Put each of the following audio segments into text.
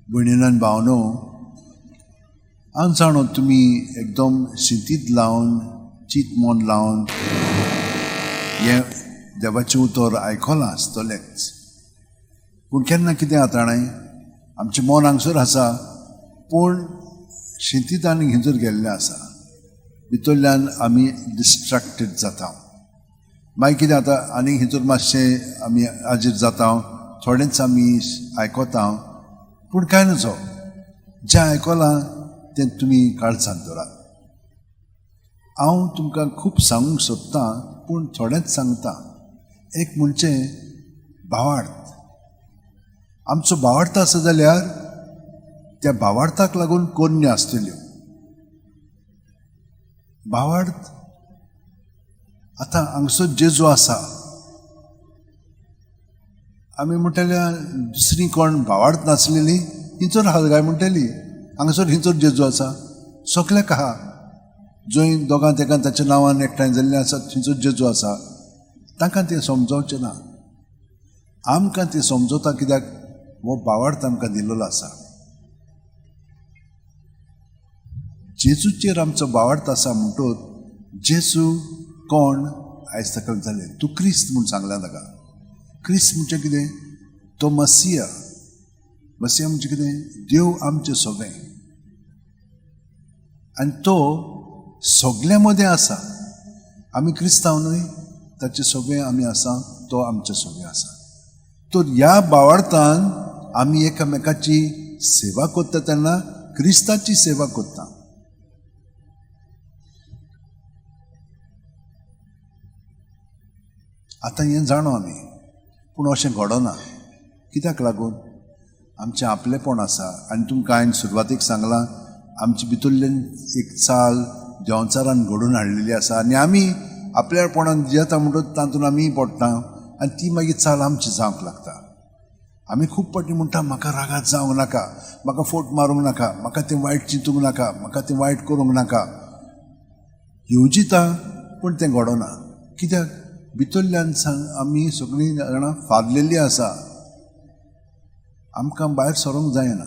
भयणीनो आनी भावनो, हांव जाणो तुमी एकदम शिंतीत लावन चित मन लावन हें देवाचें उतर आयकलां आसतलेंच. पूण केन्ना कितें जाता जाणां, आमचें मन हांगसर आसा पूण शिंतीत आनी हिंजूर गेल्लें आसा. भितरल्यान आमी डिस्ट्रॅक्टेड जाता. मागीर कितें जाता, आनी हिंजूर मातशें आमी हाजीर जाता, थोडेंच आमी आयकता, पूण कांय नजो. जें आयकलां तें तुमी काळजांत दवरात. हांव तुमकां खूब सांगूंक सोदतां पूण थोडेंच सांगता. एक म्हणजे भावार्थ. आमचो भावार्थ आसा जाल्यार त्या भावार्थाक लागून कन्या आसतल्यो. भावार्थ आतां हांगसर जेजू आसा, आमी म्हणटले दुसरी कोण भावार्थ नासलेली हिंचोर आहा काय म्हणटली. हांगसर हिंचोर जेजू आसा, सगळ्याक आहा. जंय दोगां तेका ताच्या नांवान एकठांय जाल्लें आसा थंयचो जेजू आसा. तांकां तें समजोवचें ना. आमकां तें समजोता, कित्याक हो भावार्थ आमकां दिल्लो आसा. जेजूचेर आमचो भावार्थ आसा म्हणटच जेजू कोण आयज ताका जालें. तूं क्रिस्त म्हूण सांगलां ताका. क्रिस्त म्हणजे कितें? तो मसिया. मसिया म्हणजे कितें? देव आमचें सगळें. आनी तो सगळ्या मदें आसा. आमी क्रिस्तांव न्हय, ताचें सगळें आमी आसा, तो आमचें सगळें आसा. तर ह्या भावार्थान आमी एकामेकाची सेवा करता तेन्ना क्रिस्ताची सेवा करता. आतां हें जाणो आमी, पूण अशें घडना. कित्याक लागून? आमचें आपलेपण आसा. आनी तुमकां हांवें सुरवातेक सांगलां, आमचे भितरल्यान एक चाल देंवचारान घडोवन हाडलेली आसा. आनी आमी आपल्यापणान जियेता म्हणटच तातूंत आमी पडटा आनी ती मागीर चाल आमची जावंक लागता. आमी खूब फावटी म्हणटा, म्हाका रागात जावंक नाका, म्हाका फोट मारूंक नाका, म्हाका तें वायट चिंतूंक नाका, म्हाका तें वायट करूंक नाका. येवजिता पूण तें घडोना. कित्याक? भितरल्यान आमी सगळीं जाणां फारलेलीं आसा. आमकां भायर सरोंक जायना.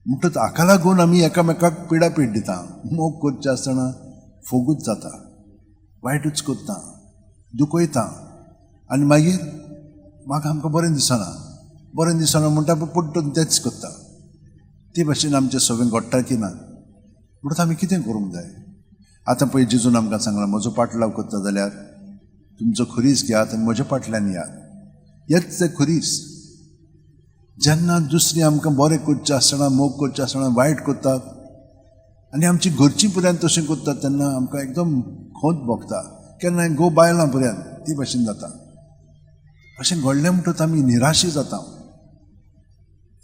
म्हणटच हाका लागून आमी एकामेकाक पिडापीड दिता. मोग करचे आसतना फोगूच जाता, वायटूच करता, दुखयता. आनी मागीर म्हाका आमकां बरें दिसना म्हणटा पडटून तेंच करता. ते भाशेन आमचें सगळें घडटा की ना? म्हणटच आमी कितें करूंक जाय? आतां पळय, जेजून आमकां सांगलां, म्हजो पाटलाव करता जाल्यार तुमचो खुरीस घेयात आनी म्हज्या फाटल्यान यात. हेंच तें खुरीस. जेन्ना दुसरीं आमकां बरें करचें आसतना, मोग करचें आसतना वायट करतात आनी आमची घरचीं पर्यंत तशें करतात तेन्ना आमकां एकदम खोंत भोगता. केन्नाय गो बायलां पर्यंत ती भाशेन जाता. अशें घडलें म्हणटच आमी निराशी जाता.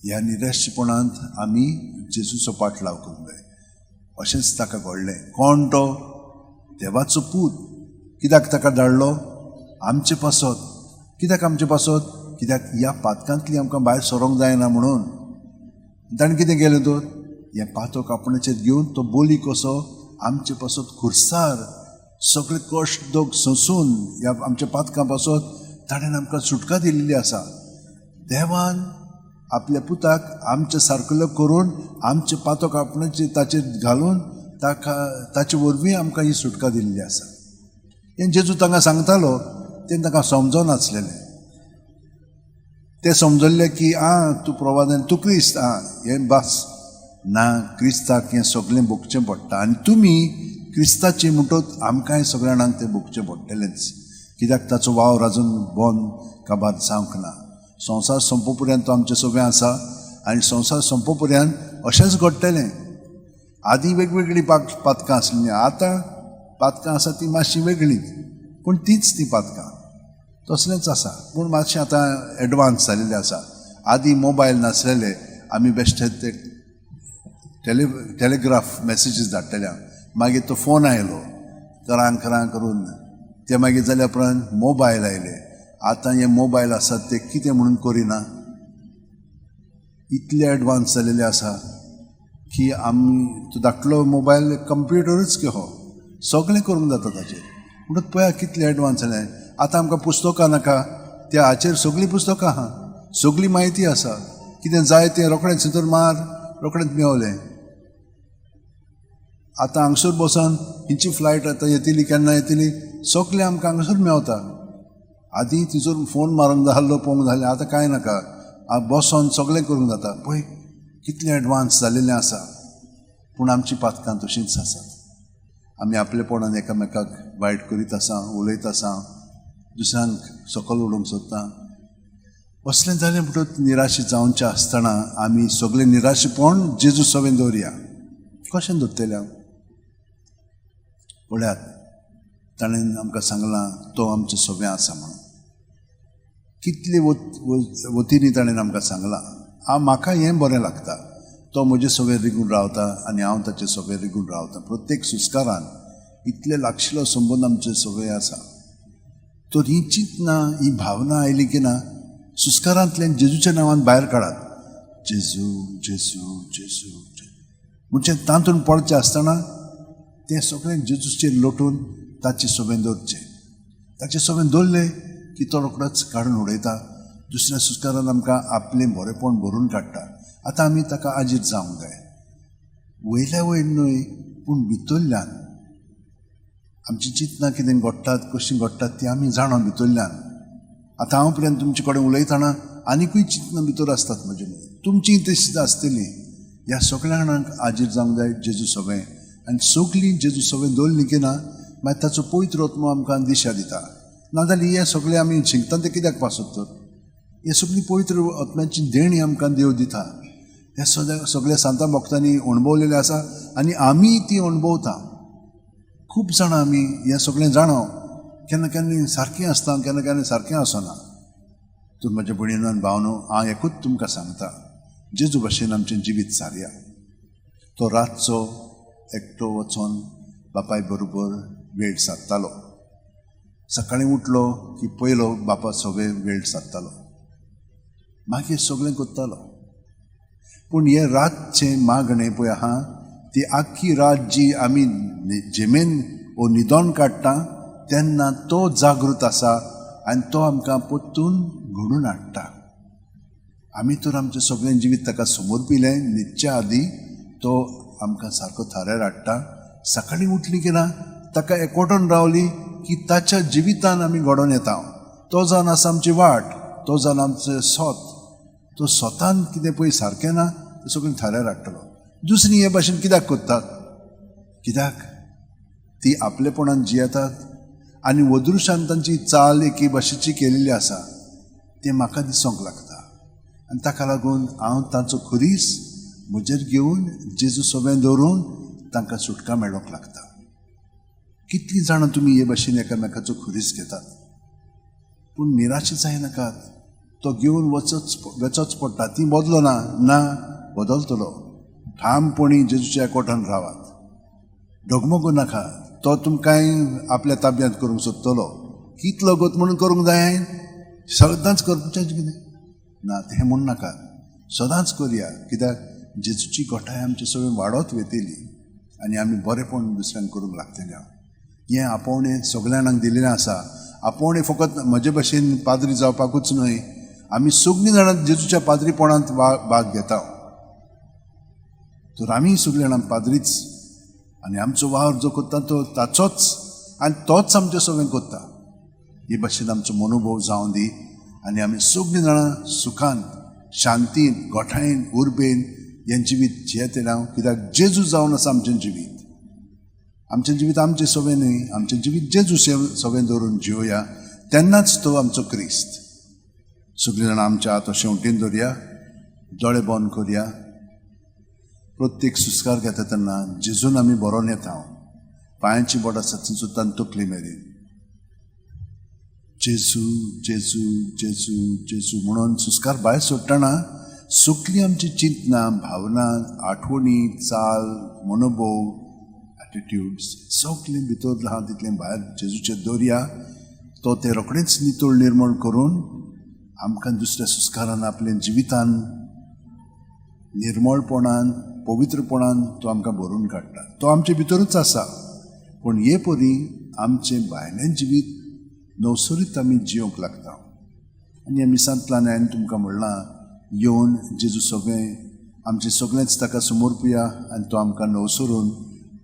ह्या निराशीपणांत आमी जेजूचो पाटलाव करूंक जाय. अशेंच ताका घडलें. कोण तो? देवाचो पूत. कित्याक ताका धाडलो? आमचे पासत. कित्याक आमचे पासत? कित्याक ह्या पातकांतली आमकां भायर सरोंक जायना म्हणून. ताणें कितें केलें तर? हें पातक आपणाचेर घेवन तो बोली कसो आमचे पासत खुर्सार सगळे कश्ट दोग सोंसून ह्या आमच्या पातकां पासत ताणें आमकां सुटका दिल्ली आसा. देवान आपल्या पुताक आमचे सारकेलो करून आमचे पातक आपणाचे ताचेर घालून ताचे वरवीं आमकां ही सुटका दिल्ली आसा. हें जेजू तांकां सांगतालो तें तांकां समजो नासलेलें. तें समजल्लें की तूं प्रवादन, तूं क्रिस्त, हें बास ना. क्रिस्ताक हें सगळें भोगचें पडटा आनी तुमी क्रिस्ताची म्हणटच आमकां हें सगळ्या जाणांक तें भोगचें पडटलेंच. कित्याक ताचो वावर आजून बंद काबार जावंक ना. संवसार संपो पर्यंत आमचें सगळें आसा आनी संवसार संपो पर्यंत अशेंच घडटलें. आदीं वेगवेगळीं पातकां आसलीं, आतां पातकां आसा तीं मातशीं वेगळीं, पूण तींच तीं पातकां. तसलेंच आसा, पूण मातशें आतां एडवान्स जाल्लेलें आसा. आदीं मोबायल नासलेले, आमी बेश्टे ते टेलिग्राफ मॅसेजीस धाडटले. मागीर तो फोन आयलो, करां करून ते मागीर जाल्या उपरांत मोबायल आयले. आतां हे मोबायल आसात ते कितें म्हणून करिना. इतले एडवान्स जाल्लेले आसा की आमी तो धाकटलो मोबायल कंप्युटरूच कहो सगळें करूंक जाता ताचेर. म्हणून पळया कितलें एडवान्स जालें. आतां आमकां पुस्तकां नाका, त्या हाचेर सगळीं पुस्तकां आहा, सगळी म्हायती आसा. कितें जाय तें रोखडेंच भितर मार, रोखडेंच मेवलें. आतां हांगसर बसून हिंची फ्लायट आतां येतली केन्ना येतली सगळें आमकां हांगसर मेवता. आदीं तिजोर फोन मारूंक जाय पळोवंक जालें, आतां कांय नाका, बसोन सगळें करूंक जाता. पळय कितलें एडवान्स जालेलें आसा. पूण आमची पातकां तशींच आसात. आमी आपलेपणान एकामेकाक वायट करीत आसा, उलयत आसा, दुसऱ्यांक सकयल उडोवंक सोदता. असलें जालें म्हणटच निराशी जावचें आसतना आमी सगळें निराशीपण जेजू सवें दवरया. कशें दवरतलें हांव? पळयात, ताणें आमकां सांगलां तो आमचें सवें आसा म्हणून. कितले वतींनी ताणें आमकां सांगलां. म्हाका हें बरें लागता. तो म्हजे सवें रिगून रावता आनी हांव ताचे सवें रिगून रावता. प्रत्येक सुस्कारान इतले लागशिल्लो संबंद आमचे सगळे आसा. तर ही चिंतना, ही भावना आयली की ना, सुस्कारांतल्यान जेजूच्या नांवान भायर काडात. जेजू जेजू जेजू म्हणजे तातूंत पडचें आसतना तें सगळें जेजूचेर लोटून ताचें सवें दवरचें. ताचें सवें दवरलें की तो रोखडोच काडून उडयता. दुसऱ्या सुस्कारान आमकां आपलें बरेंपण भरून काडटा. आतां आमी ताका आजीर जावंक जाय. वयल्या वयर न्हय, पूण भितरल्यान आमची चिंतना कितें घडटात, कशीं घडटात ती आमी जाणो भितरल्यान. आतां हांव पर्यंत तुमचे कडेन उलयतना आनिकूय चिंतना भितर आसतात म्हजे मदीं, तुमचीय तशीच आसतली. ह्या सगळ्या जाणांक आजीर जावंक जाय जेजू सवें. आनी सगळीं जेजू सवें दवरली की ना, मागीर ताचो पवित्र आत्मो आमकां दिशा दिता. नाजाल्यार हे सगळें आमी शिकता तें कित्याक पासत तर? हे सगळीं पवित्र आत्म्याची देणी आमकां देव दिता. हे सगळ्या सांता भक्तांनी अणभवलेलें आसा आनी आमी ती अणभवता. खूब जाणां आमी हें सगळें जाणो केन्ना केन्ना सारकें आसता, केन्ना केन्ना सारकें आसना. तर म्हज्या भयणीनो आनी भावनो, हांव एकूच तुमकां सांगता, जेजू भाशेन आमचें जिवीत सारया. तो रातचो एकटो वचोन बापाय बरोबर वेळ सारतालो. सकाळीं उठलो की पयलो बापा सगळें वेळ सारतालो, मागीर सगळें करतालो. पूण हे रातचें मागणें पळय आहा, ती आख्खी रात जी आमी जेमेन वो न्हिदोन काडटा तेन्ना तो जागृत आसा आनी तो आमकां परतून घडून हाडटा. आमी तर आमचें सगळें जिवीत ताका समर्पिलें. न्हिदच्या आदीं तो आमकां सारको थाऱ्यार हाडटा. सकाळीं उठली की ना ताका एकवटून रावली की ताच्या जिवितान आमी घडोवन येता. तो जावन आसा आमची वाट, तो जावन आमचें स्वत. तो स्वतान कितें पळय सारकें ना तें सगळें थाऱ्यार हाडटलो. दुसरी हे भाशेन कित्याक करतात? कित्याक ती आपलेपणान जियेतात आनी वदृश्यान तांची चाल एके भाशेची केलेली आसा. तें म्हाका दिसोंक लागता आनी ताका लागून हांव तांचो खरीस म्हजेर घेवन जेजू सवें दवरून तांकां सुटका मेळोंक लागता. कितलीं जाणां तुमी हे भाशेन एकामेकाचो खरीस घेतात, पूण निराशी जायनाकात. तो घेवन वेचोच पडटा. ती बदलो ना बदलतलो. ठामपणी जेजूच्या एकवटान रावात. डगमगू नाका. तो तुमकां आपल्या ताब्यांत करूंक सोदतलो. कितलो गत म्हणून करूंक जाय? सदांच करपाचें कितें ना तें म्हूण नाका. सदांच करया. कित्याक जेजूची गोठाय आमचे सगळें वाडत वेतली आनी आमी बरेंपण दुसऱ्यांक करूंक लागतले. हें आपोवणें सगळ्या जाणांक दिलेलें आसा. आपोवणें फकत म्हजे भाशेन पाद्री जावपाकूच न्हय, आमी सगळीं जाणां जेजूच्या पाद्रीपणांत भाग घेता. तर आमी सगळीं जाणां पाद्रीच आनी आमचो वावर जो करता तो ताचोच आनी तोच आमचें सगळें करता. हे भाशेन आमचो मनोभव जावं दी आनी आमी सगळीं जाणां सुखान, शांतीन, गोठायेन, उर्बेन हें जिवीत जियेतलें हांव. कित्याक जेजू जावन आसा आमचें जिवीत. आमचें जिवीत आमचें सवें न्हय, आमचें जिवीत जेजू सवें दवरून जिवया. तेन्नाच तो आमचो क्रिस्त. सगळीं जाणां आमच्या हात शेवटीन दवरया, दोळे बंद करया. प्रत्येक सुस्कार घेता तेन्ना जेजून आमी बरोवन येता. पांयांची बोट आसा ती सुद्दां तकली मेरेन जेजू जेजू जेजू जेजू म्हणून सुस्कार भायर सोडटना सगळीं आमची चिंतना, भावना, आठवणी, चाल, मनोभव, एटिट्यूड्स सगळें भितर आहा तितलें भायर जेजूचेर दवरया. तो तें रोखडेंच नितळ निर्मळ करून आमकां दुसऱ्या सुस्कारान आपल्या जिवितान निर्मळपणान, पवित्रपणान तो आमकां भरून काडटा. तो आमचे भितरूच आसा. पूण हे परी आमचें भायलें जिवीत नवसरीत आमी जियोंक लागता. आनी ह्या मिसांतल्यान हांवें तुमकां म्हणलां येवन जेजू सगळें आमचें सगळेंच ताका समर्पिया आनी तो आमकां नवसरून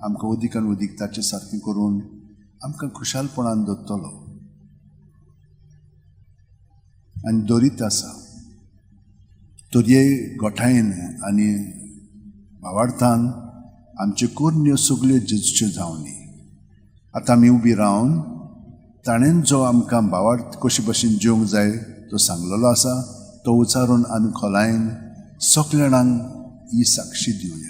आमकां उदिकान उदीक ताचें सारकें करून आमकां खुशालपणान दवरतलो आनी दरीत आसा. तोरये गोठायन आनी भावार्थान आमच्यो कुर्ण्यो सगल्यो जेजूच्यो जावनी. आतां आमी उबी रावन ताणें जो आमकां भावार्थ कशे भाशेन जेवंक जाय तो सांगलेलो आसा तो उचारून आमी खोलायेन सगळ्या जाणांक ही साक्षी दिवया.